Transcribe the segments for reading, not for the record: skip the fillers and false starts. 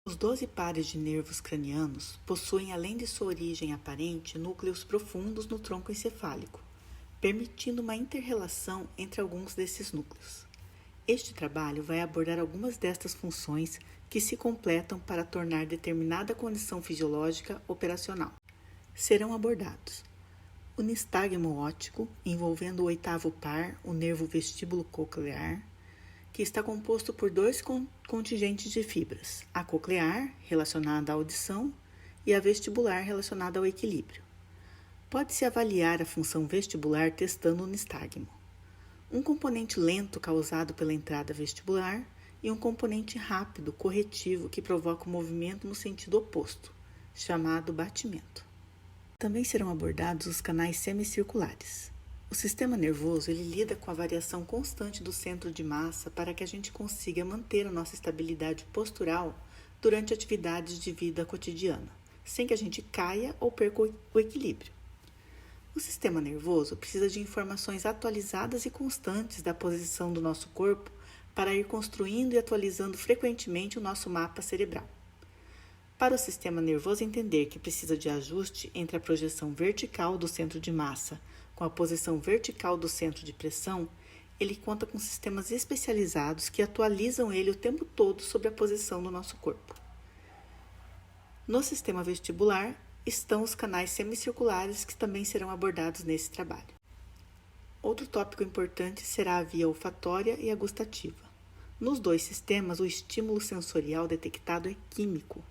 Os 12 pares de nervos cranianos possuem, além de sua origem aparente, núcleos profundos no tronco encefálico, permitindo uma inter-relação entre alguns desses núcleos. Este trabalho vai abordar algumas destas funções que se completam para tornar determinada condição fisiológica operacional. Serão abordados o nistagmo óptico, envolvendo o oitavo par, o nervo vestíbulo coclear, que está composto por dois contingentes de fibras, a coclear, relacionada à audição, e a vestibular, relacionada ao equilíbrio. Pode-se avaliar a função vestibular testando o nistagmo. Um componente lento causado pela entrada vestibular e um componente rápido, corretivo, que provoca o movimento no sentido oposto, chamado batimento. Também serão abordados os canais semicirculares. O sistema nervoso ele lida com a variação constante do centro de massa para que a gente consiga manter a nossa estabilidade postural durante atividades de vida cotidiana, sem que a gente caia ou perca o equilíbrio. O sistema nervoso precisa de informações atualizadas e constantes da posição do nosso corpo para ir construindo e atualizando frequentemente o nosso mapa cerebral. Para o sistema nervoso entender que precisa de ajuste entre a projeção vertical do centro de massa com a posição vertical do centro de pressão, ele conta com sistemas especializados que atualizam ele o tempo todo sobre a posição do nosso corpo. No sistema vestibular estão os canais semicirculares que também serão abordados nesse trabalho. Outro tópico importante será a via olfatória e a gustativa. Nos dois sistemas, o estímulo sensorial detectado é químico.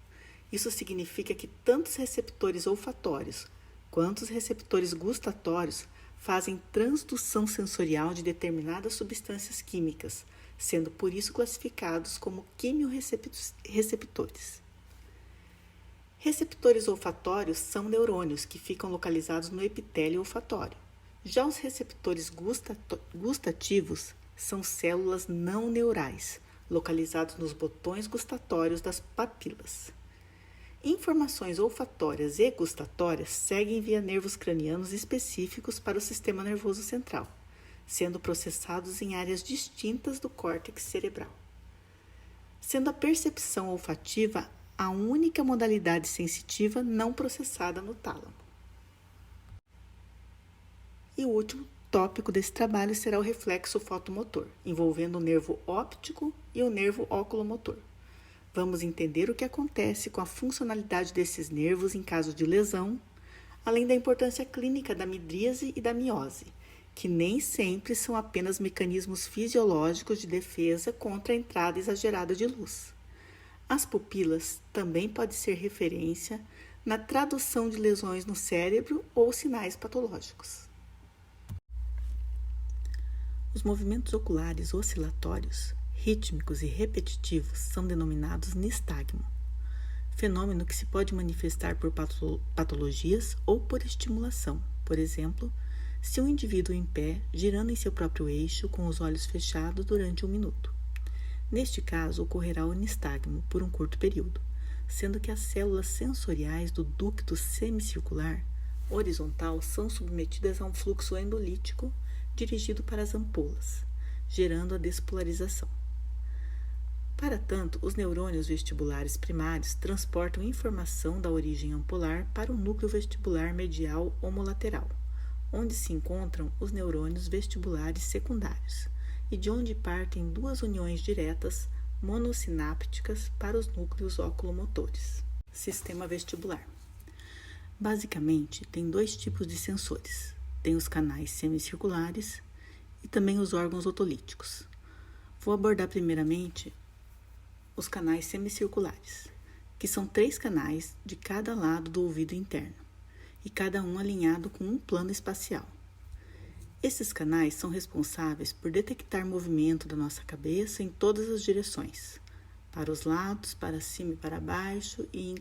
Isso significa que tanto os receptores olfatórios quanto os receptores gustatórios fazem transdução sensorial de determinadas substâncias químicas, sendo por isso classificados como quimiorreceptores. Receptores olfatórios são neurônios que ficam localizados no epitélio olfatório. Já os receptores gustativos são células não neurais, localizados nos botões gustatórios das papilas. Informações olfatórias e gustatórias seguem via nervos cranianos específicos para o sistema nervoso central, sendo processados em áreas distintas do córtex cerebral. Sendo a percepção olfativa a única modalidade sensitiva não processada no tálamo. E o último tópico desse trabalho será o reflexo fotomotor, envolvendo o nervo óptico e o nervo oculomotor. Vamos entender o que acontece com a funcionalidade desses nervos em caso de lesão, além da importância clínica da midríase e da miose, que nem sempre são apenas mecanismos fisiológicos de defesa contra a entrada exagerada de luz. As pupilas também podem ser referência na tradução de lesões no cérebro ou sinais patológicos. Os movimentos oculares oscilatórios, rítmicos e repetitivos são denominados nistagmo, fenômeno que se pode manifestar por patologias ou por estimulação, por exemplo, se um indivíduo em pé girando em seu próprio eixo com os olhos fechados durante 1 minuto. Neste caso, ocorrerá o nistagmo por um curto período, sendo que as células sensoriais do ducto semicircular horizontal são submetidas a um fluxo endolítico dirigido para as ampolas, gerando a despolarização. Para tanto, os neurônios vestibulares primários transportam informação da origem ampolar para o núcleo vestibular medial homolateral, onde se encontram os neurônios vestibulares secundários, e de onde partem 2 uniões diretas monossinápticas para os núcleos oculomotores. Sistema vestibular. Basicamente, tem 2 tipos de sensores. Tem os canais semicirculares e também os órgãos otolíticos. Vou abordar primeiramente os canais semicirculares, que são 3 canais de cada lado do ouvido interno, e cada um alinhado com um plano espacial. Esses canais são responsáveis por detectar movimento da nossa cabeça em todas as direções, para os lados, para cima e para baixo e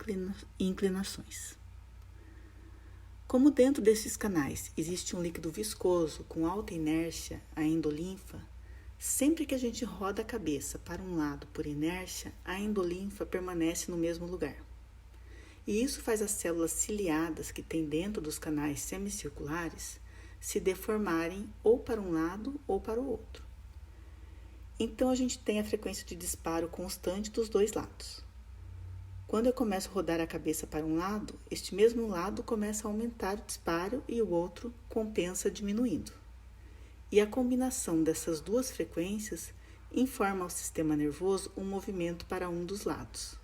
inclinações. Como dentro desses canais existe um líquido viscoso com alta inércia, a endolinfa, sempre que a gente roda a cabeça para um lado por inércia, a endolinfa permanece no mesmo lugar. E isso faz as células ciliadas que tem dentro dos canais semicirculares se deformarem ou para um lado ou para o outro. Então, a gente tem a frequência de disparo constante dos 2 lados. Quando eu começo a rodar a cabeça para um lado, este mesmo lado começa a aumentar o disparo e o outro compensa diminuindo. E a combinação dessas duas frequências informa ao sistema nervoso um movimento para um dos lados.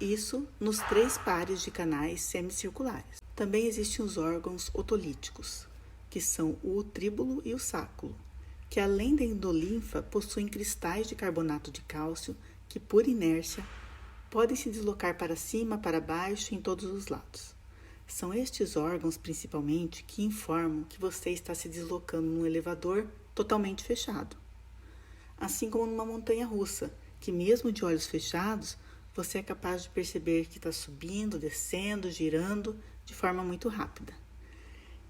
Isso nos 3 pares de canais semicirculares. Também existem os órgãos otolíticos, que são o utríbulo e o sáculo, que além da endolinfa possuem cristais de carbonato de cálcio que, por inércia, podem se deslocar para cima, para baixo, em todos os lados. São estes órgãos, principalmente, que informam que você está se deslocando num elevador totalmente fechado. Assim como numa montanha-russa, que mesmo de olhos fechados, você é capaz de perceber que está subindo, descendo, girando de forma muito rápida.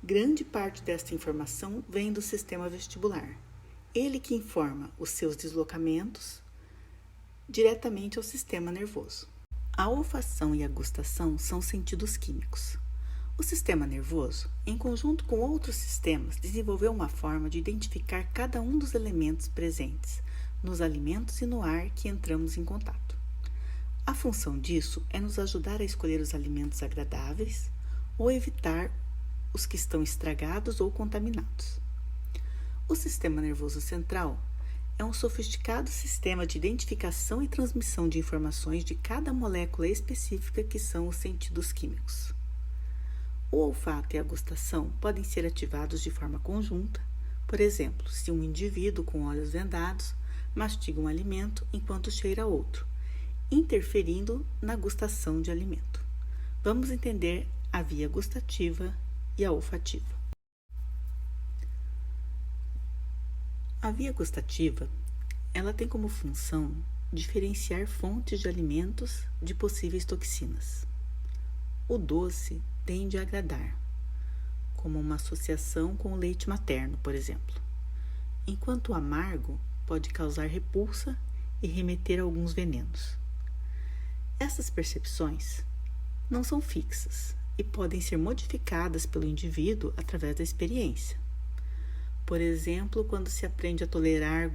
Grande parte desta informação vem do sistema vestibular. Ele que informa os seus deslocamentos diretamente ao sistema nervoso. A olfação e a gustação são sentidos químicos. O sistema nervoso, em conjunto com outros sistemas, desenvolveu uma forma de identificar cada um dos elementos presentes nos alimentos e no ar que entramos em contato. A função disso é nos ajudar a escolher os alimentos agradáveis ou evitar os que estão estragados ou contaminados. O sistema nervoso central é um sofisticado sistema de identificação e transmissão de informações de cada molécula específica que são os sentidos químicos. O olfato e a gustação podem ser ativados de forma conjunta, por exemplo, se um indivíduo com olhos vendados mastiga um alimento enquanto cheira outro, interferindo na gustação de alimento. Vamos entender a via gustativa e a olfativa. A via gustativa, ela tem como função diferenciar fontes de alimentos de possíveis toxinas. O doce tende a agradar, como uma associação com o leite materno, por exemplo, enquanto o amargo pode causar repulsa e remeter a alguns venenos. Essas percepções não são fixas e podem ser modificadas pelo indivíduo através da experiência. Por exemplo, quando se aprende a tolerar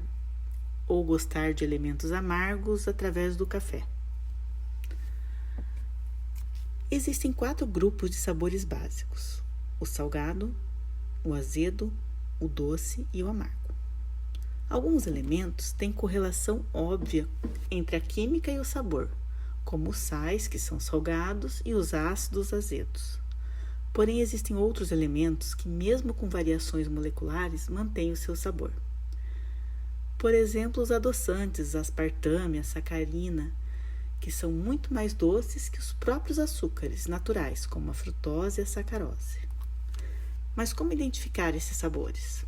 ou gostar de elementos amargos através do café. Existem 4 grupos de sabores básicos: o salgado, o azedo, o doce e o amargo. Alguns elementos têm correlação óbvia entre a química e o sabor, como os sais, que são salgados, e os ácidos azedos. Porém, existem outros elementos que, mesmo com variações moleculares, mantêm o seu sabor. Por exemplo, os adoçantes, a aspartame, a sacarina, que são muito mais doces que os próprios açúcares naturais, como a frutose e a sacarose. Mas como identificar esses sabores?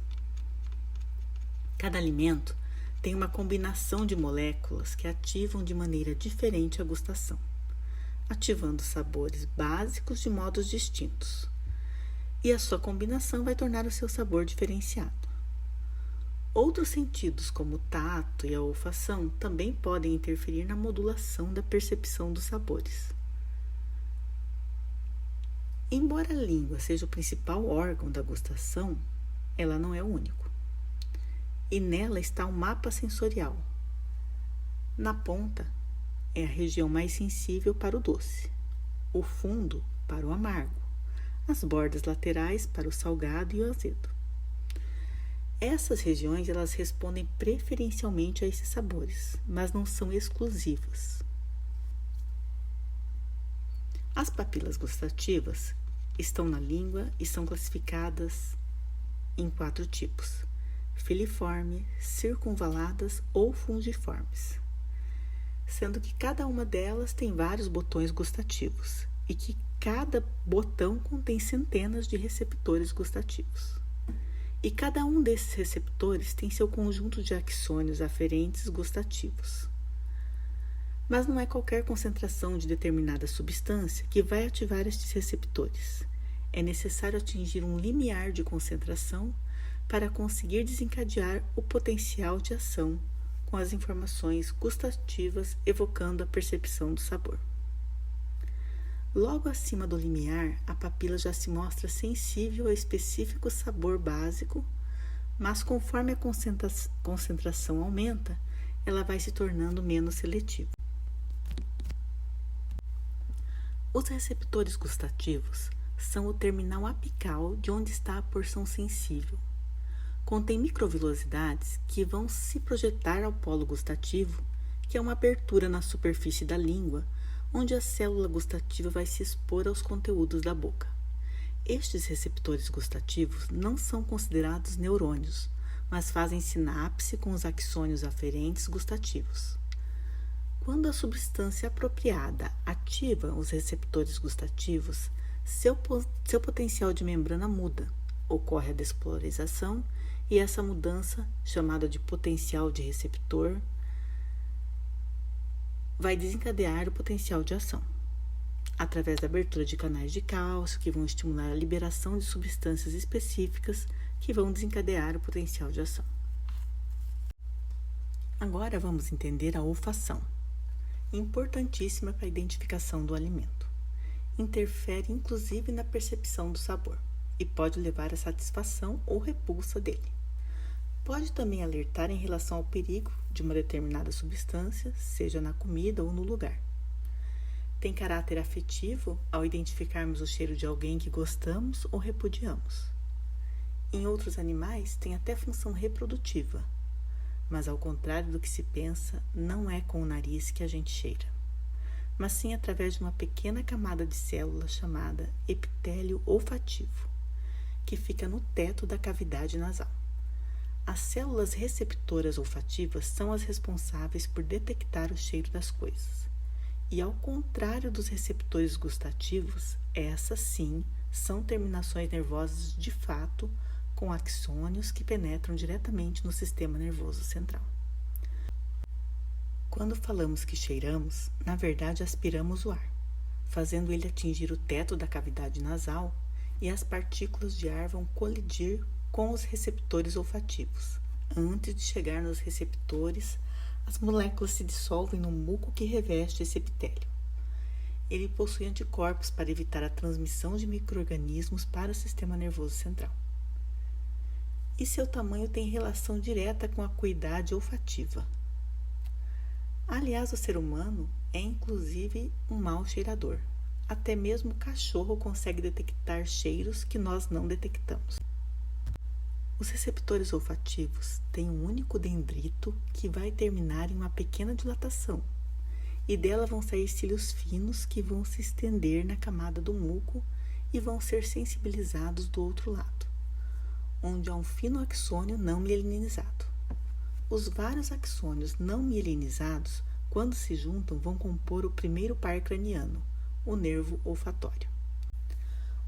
Cada alimento tem uma combinação de moléculas que ativam de maneira diferente a gustação, ativando sabores básicos de modos distintos. E a sua combinação vai tornar o seu sabor diferenciado. Outros sentidos, como o tato e a olfação, também podem interferir na modulação da percepção dos sabores. Embora a língua seja o principal órgão da gustação, ela não é o único. E nela está o mapa sensorial. Na ponta é a região mais sensível para o doce, o fundo para o amargo, as bordas laterais para o salgado e o azedo. Essas regiões elas respondem preferencialmente a esses sabores, mas não são exclusivas. As papilas gustativas estão na língua e são classificadas em 4 tipos: filiforme, circunvaladas ou fungiformes, sendo que cada uma delas tem vários botões gustativos e que cada botão contém centenas de receptores gustativos. E cada um desses receptores tem seu conjunto de axônios aferentes gustativos. Mas não é qualquer concentração de determinada substância que vai ativar estes receptores. É necessário atingir um limiar de concentração para conseguir desencadear o potencial de ação com as informações gustativas evocando a percepção do sabor. Logo acima do limiar, a papila já se mostra sensível a específico sabor básico, mas conforme a concentração aumenta, ela vai se tornando menos seletiva. Os receptores gustativos são o terminal apical de onde está a porção sensível. Contém microvilosidades que vão se projetar ao polo gustativo, que é uma abertura na superfície da língua, onde a célula gustativa vai se expor aos conteúdos da boca. Estes receptores gustativos não são considerados neurônios, mas fazem sinapse com os axônios aferentes gustativos. Quando a substância apropriada ativa os receptores gustativos, seu potencial de membrana muda, ocorre a despolarização e essa mudança, chamada de potencial de receptor, vai desencadear o potencial de ação, através da abertura de canais de cálcio que vão estimular a liberação de substâncias específicas que vão desencadear o potencial de ação. Agora vamos entender a olfação, importantíssima para a identificação do alimento. Interfere inclusive na percepção do sabor e pode levar à satisfação ou repulsa dele. Pode também alertar em relação ao perigo de uma determinada substância, seja na comida ou no lugar. Tem caráter afetivo ao identificarmos o cheiro de alguém que gostamos ou repudiamos. Em outros animais, tem até função reprodutiva, mas ao contrário do que se pensa, não é com o nariz que a gente cheira, mas sim através de uma pequena camada de células chamada epitélio olfativo, que fica no teto da cavidade nasal. As células receptoras olfativas são as responsáveis por detectar o cheiro das coisas. E ao contrário dos receptores gustativos, essas sim são terminações nervosas de fato, com axônios que penetram diretamente no sistema nervoso central. Quando falamos que cheiramos, na verdade aspiramos o ar, fazendo ele atingir o teto da cavidade nasal e as partículas de ar vão colidir com os receptores olfativos. Antes de chegar nos receptores, as moléculas se dissolvem no muco que reveste esse epitélio. Ele possui anticorpos para evitar a transmissão de micro-organismos para o sistema nervoso central. E seu tamanho tem relação direta com a acuidade olfativa. Aliás, o ser humano é inclusive um mau cheirador. Até mesmo o cachorro consegue detectar cheiros que nós não detectamos. Os receptores olfativos têm um único dendrito que vai terminar em uma pequena dilatação, e dela vão sair cílios finos que vão se estender na camada do muco e vão ser sensibilizados do outro lado, onde há um fino axônio não mielinizado. Os vários axônios não mielinizados, quando se juntam, vão compor o primeiro par craniano, o nervo olfatório.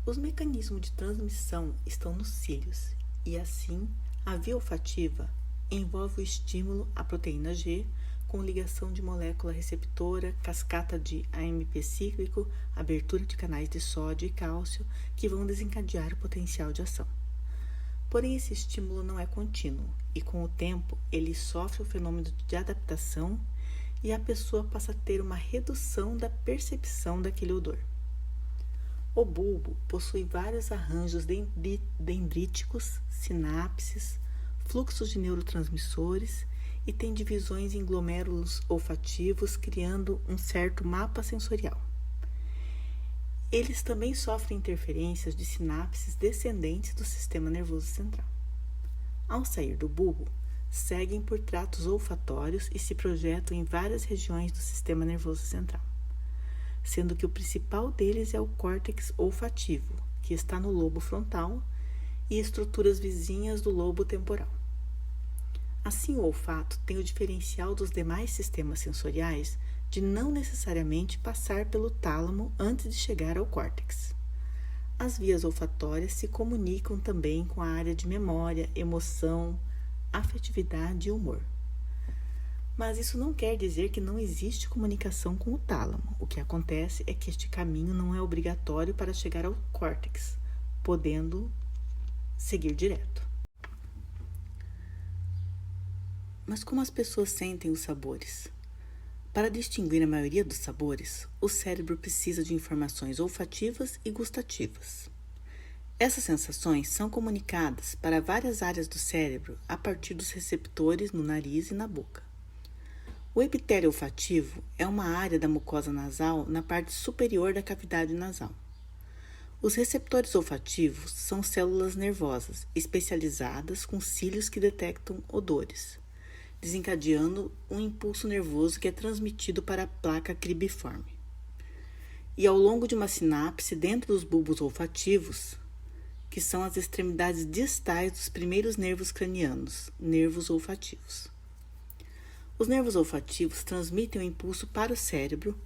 Os mecanismos de transmissão estão nos cílios, e assim, a via olfativa envolve o estímulo à proteína G com ligação de molécula receptora, cascata de AMP cíclico, abertura de canais de sódio e cálcio que vão desencadear o potencial de ação. Porém, esse estímulo não é contínuo e, com o tempo, ele sofre o fenômeno de adaptação e a pessoa passa a ter uma redução da percepção daquele odor. O bulbo possui vários arranjos dendríticos, sinapses, fluxos de neurotransmissores e tem divisões em glomérulos olfativos, criando um certo mapa sensorial. Eles também sofrem interferências de sinapses descendentes do sistema nervoso central. Ao sair do bulbo, seguem por tratos olfatórios e se projetam em várias regiões do sistema nervoso central, sendo que o principal deles é o córtex olfativo, que está no lobo frontal, e estruturas vizinhas do lobo temporal. Assim, o olfato tem o diferencial dos demais sistemas sensoriais de não necessariamente passar pelo tálamo antes de chegar ao córtex. As vias olfatórias se comunicam também com a área de memória, emoção, afetividade e humor. Mas isso não quer dizer que não existe comunicação com o tálamo. O que acontece é que este caminho não é obrigatório para chegar ao córtex, podendo seguir direto. Mas como as pessoas sentem os sabores? Para distinguir a maioria dos sabores, o cérebro precisa de informações olfativas e gustativas. Essas sensações são comunicadas para várias áreas do cérebro a partir dos receptores no nariz e na boca. O epitélio olfativo é uma área da mucosa nasal na parte superior da cavidade nasal. Os receptores olfativos são células nervosas especializadas com cílios que detectam odores, desencadeando um impulso nervoso que é transmitido para a placa cribiforme. E ao longo de uma sinapse dentro dos bulbos olfativos, que são as extremidades distais dos primeiros nervos cranianos, nervos olfativos. Os nervos olfativos transmitem o impulso para o cérebro,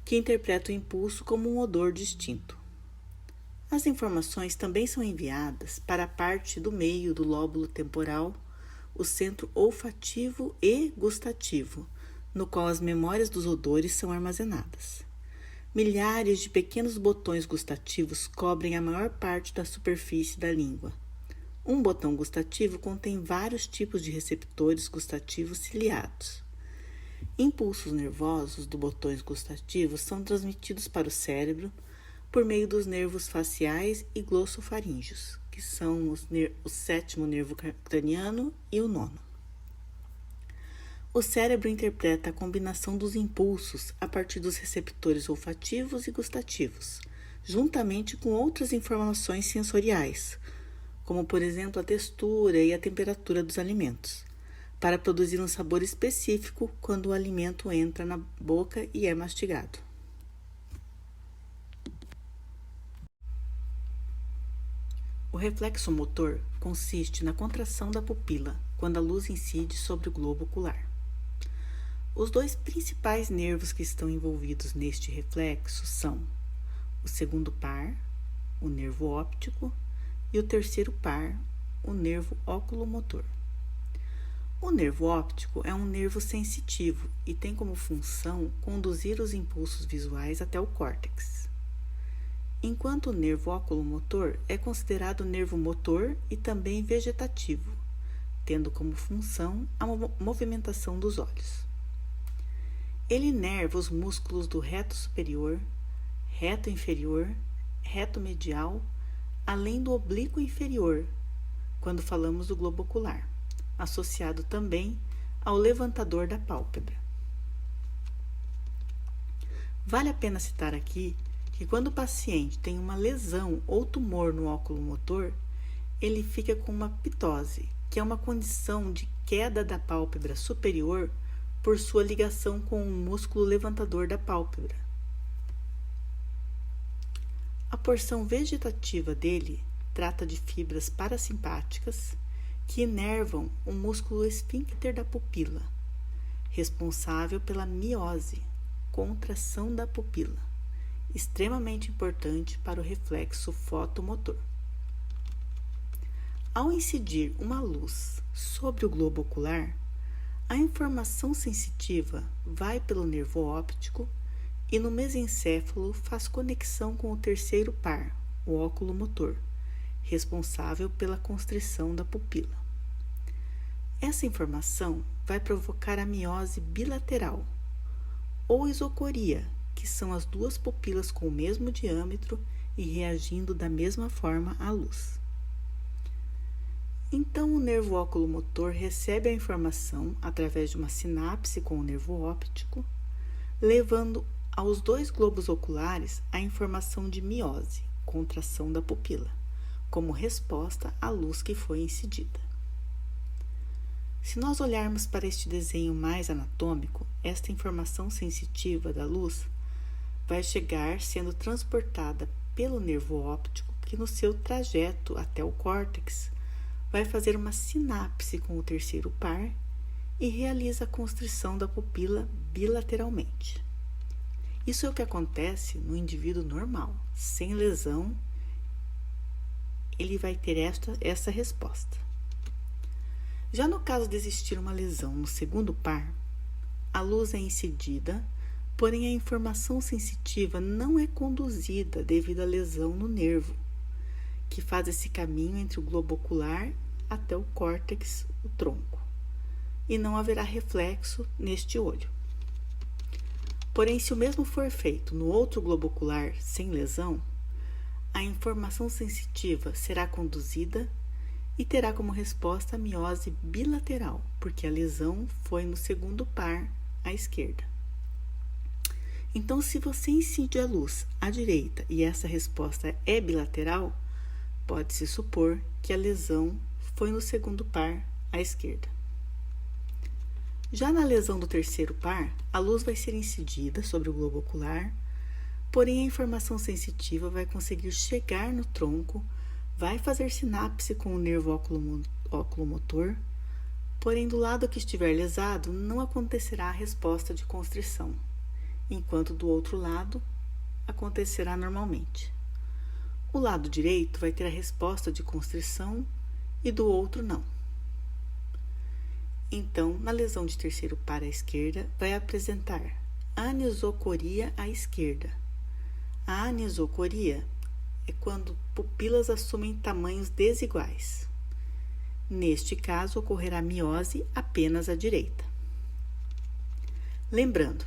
que interpreta o impulso como um odor distinto. As informações também são enviadas para a parte do meio do lóbulo temporal, o centro olfativo e gustativo, no qual as memórias dos odores são armazenadas. Milhares de pequenos botões gustativos cobrem a maior parte da superfície da língua. Um botão gustativo contém vários tipos de receptores gustativos ciliados. Impulsos nervosos dos botões gustativos são transmitidos para o cérebro por meio dos nervos faciais e glossofaríngeos, que são o sétimo nervo craniano e o nono. O cérebro interpreta a combinação dos impulsos a partir dos receptores olfativos e gustativos, juntamente com outras informações sensoriais, como por exemplo a textura e a temperatura dos alimentos, para produzir um sabor específico quando o alimento entra na boca e é mastigado. O reflexo motor consiste na contração da pupila quando a luz incide sobre o globo ocular. Os dois principais nervos que estão envolvidos neste reflexo são o segundo par, o nervo óptico, e o terceiro par, o nervo oculomotor. O nervo óptico é um nervo sensitivo e tem como função conduzir os impulsos visuais até o córtex, enquanto o nervo oculomotor é considerado nervo motor e também vegetativo, tendo como função a movimentação dos olhos. Ele inerva os músculos do reto superior, reto inferior, reto medial, além do oblíquo inferior, quando falamos do globo ocular, associado também ao levantador da pálpebra. Vale a pena citar aqui que quando o paciente tem uma lesão ou tumor no óculo motor, ele fica com uma ptose, que é uma condição de queda da pálpebra superior por sua ligação com o músculo levantador da pálpebra. A porção vegetativa dele trata de fibras parasimpáticas que inervam o músculo esfíncter da pupila, responsável pela miose, contração da pupila, extremamente importante para o reflexo fotomotor. Ao incidir uma luz sobre o globo ocular, a informação sensitiva vai pelo nervo óptico e no mesencéfalo faz conexão com o terceiro par, o oculomotor, responsável pela constrição da pupila. Essa informação vai provocar a miose bilateral ou isocoria, que são as duas pupilas com o mesmo diâmetro e reagindo da mesma forma à luz. Então, o nervo oculomotor recebe a informação através de uma sinapse com o nervo óptico, levando aos dois globos oculares a informação de miose, contração da pupila, como resposta à luz que foi incidida. Se nós olharmos para este desenho mais anatômico, esta informação sensitiva da luz vai chegar sendo transportada pelo nervo óptico, que no seu trajeto até o córtex vai fazer uma sinapse com o terceiro par e realiza a constrição da pupila bilateralmente. Isso é o que acontece no indivíduo normal, sem lesão, ele vai ter essa resposta. Já no caso de existir uma lesão no segundo par, a luz é incidida, porém a informação sensitiva não é conduzida devido à lesão no nervo, que faz esse caminho entre o globo ocular até o córtex, o tronco, e não haverá reflexo neste olho. Porém, se o mesmo for feito no outro globo ocular sem lesão, a informação sensitiva será conduzida e terá como resposta a miose bilateral, porque a lesão foi no segundo par à esquerda. Então, se você incide a luz à direita e essa resposta é bilateral, pode-se supor que a lesão foi no segundo par à esquerda. Já na lesão do terceiro par, a luz vai ser incidida sobre o globo ocular, porém a informação sensitiva vai conseguir chegar no tronco, vai fazer sinapse com o nervo oculomotor, porém do lado que estiver lesado não acontecerá a resposta de constrição, enquanto do outro lado acontecerá normalmente. O lado direito vai ter a resposta de constrição e do outro não. Então, na lesão de terceiro par à esquerda, vai apresentar anisocoria à esquerda. A anisocoria é quando pupilas assumem tamanhos desiguais. Neste caso, ocorrerá miose apenas à direita. Lembrando,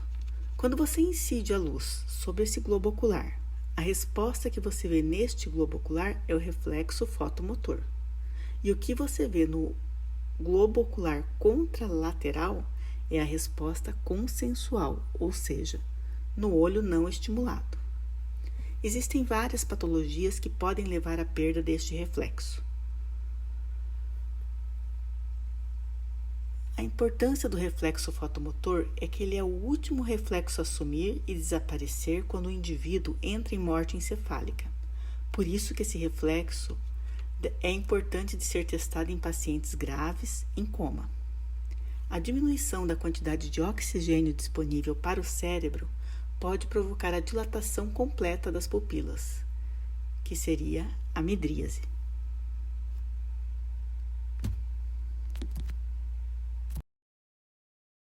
quando você incide a luz sobre esse globo ocular, a resposta que você vê neste globo ocular é o reflexo fotomotor. E o que você vê no globo ocular contralateral é a resposta consensual, ou seja, no olho não estimulado. Existem várias patologias que podem levar à perda deste reflexo. A importância do reflexo fotomotor é que ele é o último reflexo a sumir e desaparecer quando o indivíduo entra em morte encefálica. Por isso que esse reflexo é importante de ser testado em pacientes graves em coma. A diminuição da quantidade de oxigênio disponível para o cérebro pode provocar a dilatação completa das pupilas, que seria a midríase.